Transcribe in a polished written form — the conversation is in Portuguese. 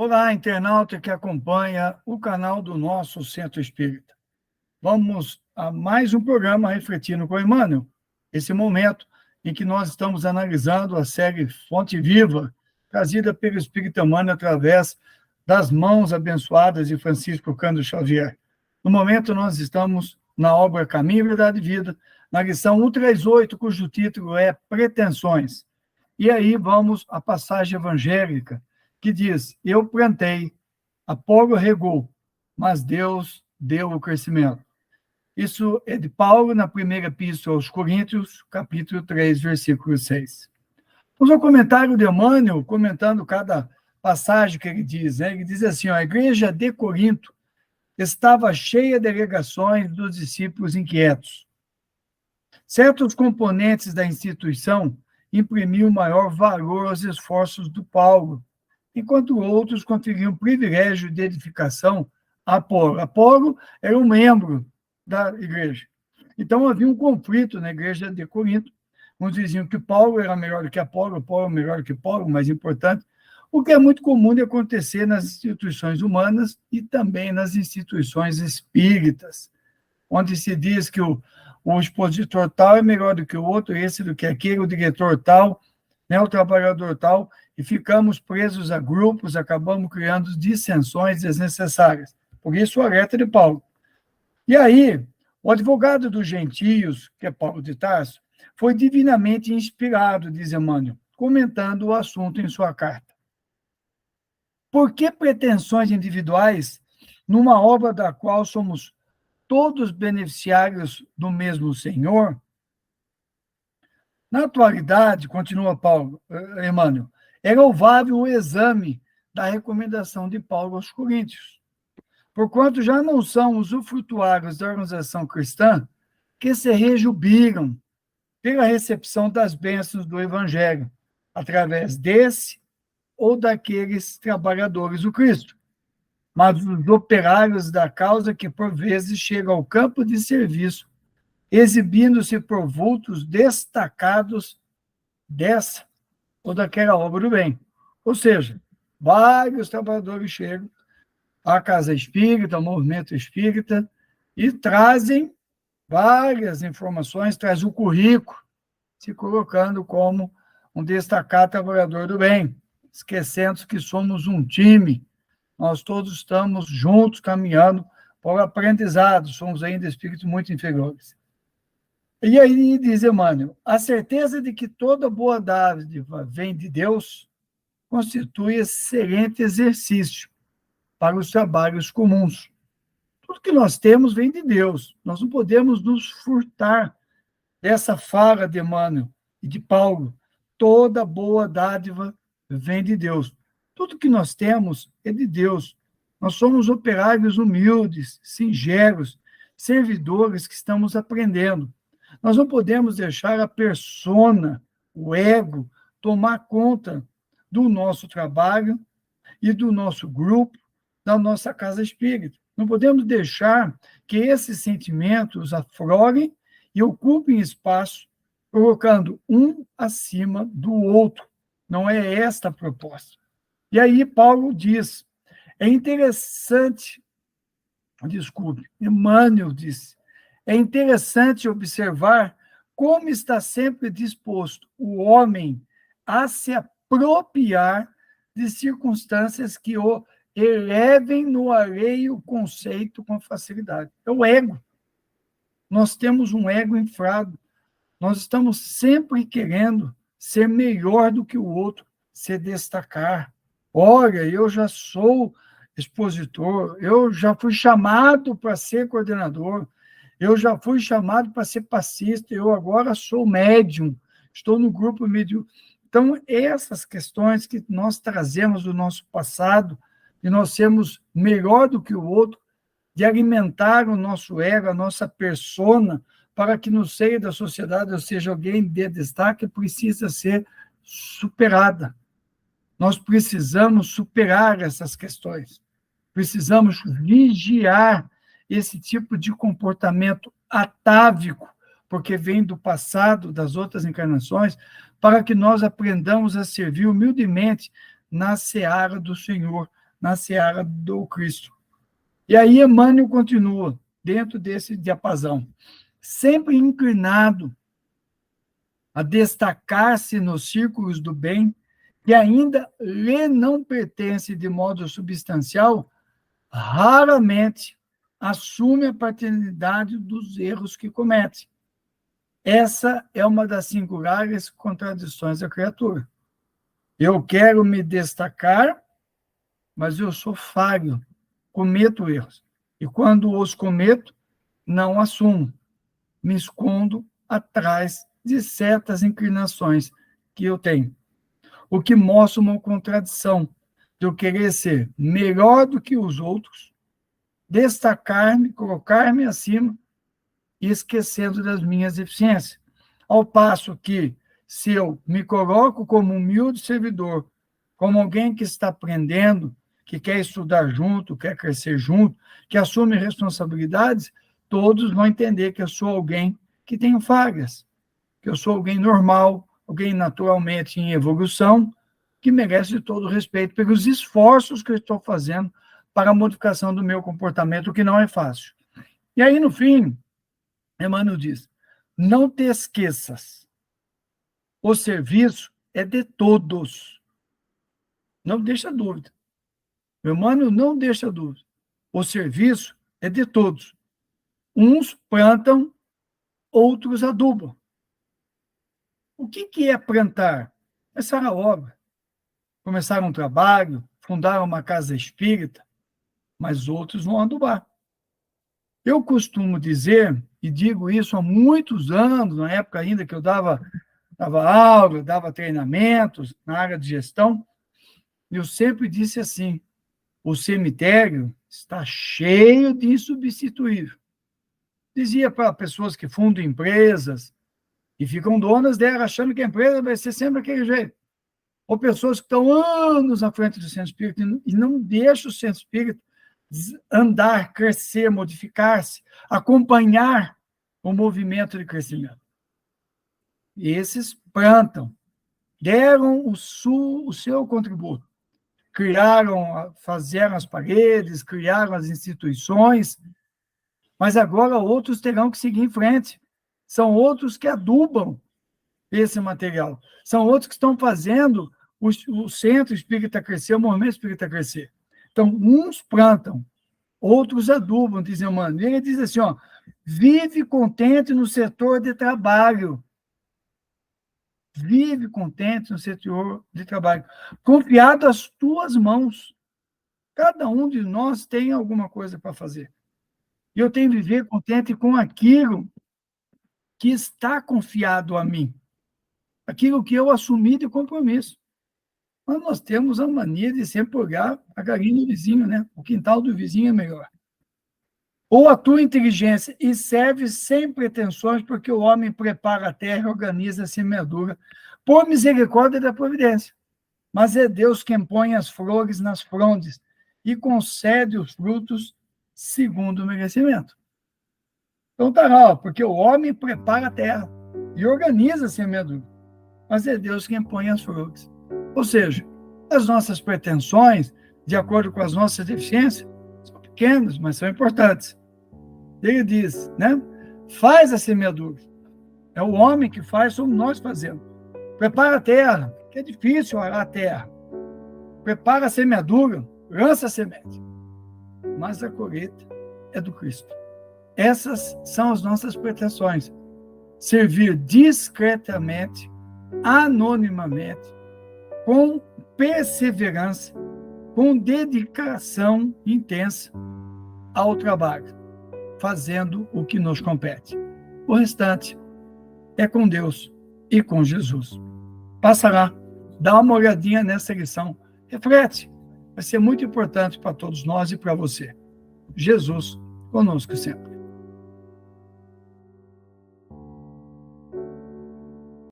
Olá, internauta que acompanha o canal do nosso Centro Espírita. Vamos a mais um programa Refletindo com Emmanuel, esse momento em que nós estamos analisando a série Fonte Viva, trazida pelo Espírito Emmanuel através das mãos abençoadas de Francisco Cândido Xavier. No momento, nós estamos na obra Caminho, Verdade e Vida, na lição 138, cujo título é Pretensões. E aí vamos à passagem evangélica, que diz: eu plantei, Apolo regou, mas Deus deu o crescimento. Isso é de Paulo, na primeira epístola aos Coríntios, capítulo 3, versículo 6. Vamos ao comentário de Emmanuel, comentando cada passagem que ele diz. Ele diz assim: a igreja de Corinto estava cheia de alegações dos discípulos inquietos. Certos componentes da instituição imprimiam maior valor aos esforços do Paulo, enquanto outros conferiam privilégio de edificação a Apolo. Apolo era um membro da igreja. Então, havia um conflito na igreja de Corinto. Uns diziam que Paulo era melhor do que Apolo, Apolo melhor do que Paulo, mais importante, o que é muito comum de acontecer nas instituições humanas e também nas instituições espíritas, onde se diz que o expositor tal é melhor do que o outro, esse do que aquele, o diretor tal, né, o trabalhador tal, e ficamos presos a grupos, acabamos criando dissensões desnecessárias. Por isso, o alerta de Paulo. E aí, o advogado dos gentios, que é Paulo de Tarso, foi divinamente inspirado, diz Emmanuel, comentando o assunto em sua carta. Por que pretensões individuais numa obra da qual somos todos beneficiários do mesmo Senhor? Na atualidade, continua Emmanuel, é louvável o exame da recomendação de Paulo aos Coríntios, porquanto já não são usufrutuários da organização cristã que se rejubilam pela recepção das bênçãos do Evangelho, através desse ou daqueles trabalhadores do Cristo, mas os operários da causa que, por vezes, chegam ao campo de serviço, exibindo-se por vultos destacados dessa ou daquela obra do bem. Ou seja, vários trabalhadores chegam à casa espírita, ao movimento espírita, e trazem várias informações, trazem o currículo, se colocando como um destacado trabalhador do bem, esquecendo que somos um time, nós todos estamos juntos, caminhando para o aprendizado, somos ainda espíritos muito inferiores. E aí diz Emmanuel, a certeza de que toda boa dádiva vem de Deus constitui excelente exercício para os trabalhos comuns. Tudo que nós temos vem de Deus. Nós não podemos nos furtar dessa fala de Emmanuel e de Paulo. Toda boa dádiva vem de Deus. Tudo que nós temos é de Deus. Nós somos operários humildes, singelos, servidores que estamos aprendendo. Nós não podemos deixar a persona, o ego, tomar conta do nosso trabalho e do nosso grupo, da nossa casa espírita. Não podemos deixar que esses sentimentos aflorem e ocupem espaço, colocando um acima do outro. Não é esta a proposta. E aí Paulo diz, é interessante, Emmanuel diz, é interessante observar como está sempre disposto o homem a se apropriar de circunstâncias que o elevem no alheio conceito com facilidade. É o ego. Nós temos um ego inflado. Nós estamos sempre querendo ser melhor do que o outro, se destacar. Olha, eu já sou expositor, eu já fui chamado para ser coordenador, eu já fui chamado para ser passista, eu agora sou médium, estou no grupo médium. Então, essas questões que nós trazemos do nosso passado, de nós sermos melhor do que o outro, de alimentar o nosso ego, a nossa persona, para que no seio da sociedade eu seja alguém de destaque, precisa ser superada. Nós precisamos superar essas questões. Precisamos vigiar esse tipo de comportamento atávico, porque vem do passado, das outras encarnações, para que nós aprendamos a servir humildemente na seara do Senhor, na seara do Cristo. E aí Emmanuel continua dentro desse diapasão, sempre inclinado a destacar-se nos círculos do bem, que ainda lhe não pertence de modo substancial, raramente assume a paternidade dos erros que comete. Essa é uma das singulares contradições da criatura. Eu quero me destacar, mas eu sou falho, cometo erros. E quando os cometo, não assumo. Me escondo atrás de certas inclinações que eu tenho. O que mostra uma contradição de eu querer ser melhor do que os outros, destacar-me, colocar-me acima e esquecendo das minhas deficiências. Ao passo que, se eu me coloco como humilde servidor, como alguém que está aprendendo, que quer estudar junto, quer crescer junto, que assume responsabilidades, todos vão entender que eu sou alguém que tem falhas, que eu sou alguém normal, alguém naturalmente em evolução, que merece todo o respeito pelos esforços que eu estou fazendo para a modificação do meu comportamento, o que não é fácil. E aí, no fim, Emmanuel diz, não te esqueças, o serviço é de todos. Não deixa dúvida. Emmanuel não deixa dúvida. O serviço é de todos. Uns plantam, outros adubam. O que é plantar? Começar a obra. Começar um trabalho, fundar uma casa espírita, mas outros vão adubar. Eu costumo dizer, e digo isso há muitos anos, na época ainda que eu dava aula, dava treinamentos na área de gestão, eu sempre disse assim, o cemitério está cheio de insubstituível. Dizia para pessoas que fundam empresas e ficam donas dela, achando que a empresa vai ser sempre daquele jeito. Ou pessoas que estão anos à frente do centro espírita e não deixam o centro espírita andar, crescer, modificar-se, acompanhar o movimento de crescimento. E esses plantam, deram o seu contributo, fizeram as paredes, criaram as instituições, mas agora outros terão que seguir em frente. São outros que adubam esse material. São outros que estão fazendo o centro espírita crescer, o movimento espírita crescer. Então, uns plantam, outros adubam, diz Emmanuel. Ele diz assim, ó, vive contente no setor de trabalho. Vive contente no setor de trabalho. Confiado às tuas mãos. Cada um de nós tem alguma coisa para fazer. E eu tenho que viver contente com aquilo que está confiado a mim. Aquilo que eu assumi de compromisso. Mas nós temos a mania de sempre olhar a galinha do vizinho, né? O quintal do vizinho é melhor. Ou a tua inteligência, e serve sem pretensões, porque o homem prepara a terra e organiza a semeadura, por misericórdia da providência. Mas é Deus quem põe as flores nas frondes e concede os frutos segundo o merecimento. Então tá lá, porque o homem prepara a terra e organiza a semeadura, mas é Deus quem põe as flores. Ou seja, as nossas pretensões, de acordo com as nossas deficiências, são pequenas, mas são importantes. Ele diz, né? Faz a semeadura. É o homem que faz, somos nós fazendo. Prepara a terra, que é difícil arar a terra. Prepara a semeadura, lança a semente. Mas a colheita é do Cristo. Essas são as nossas pretensões. Servir discretamente, anonimamente, com perseverança, com dedicação intensa ao trabalho, fazendo o que nos compete. O restante é com Deus e com Jesus. Passa lá, dá uma olhadinha nessa lição, reflete, vai ser muito importante para todos nós e para você. Jesus conosco sempre.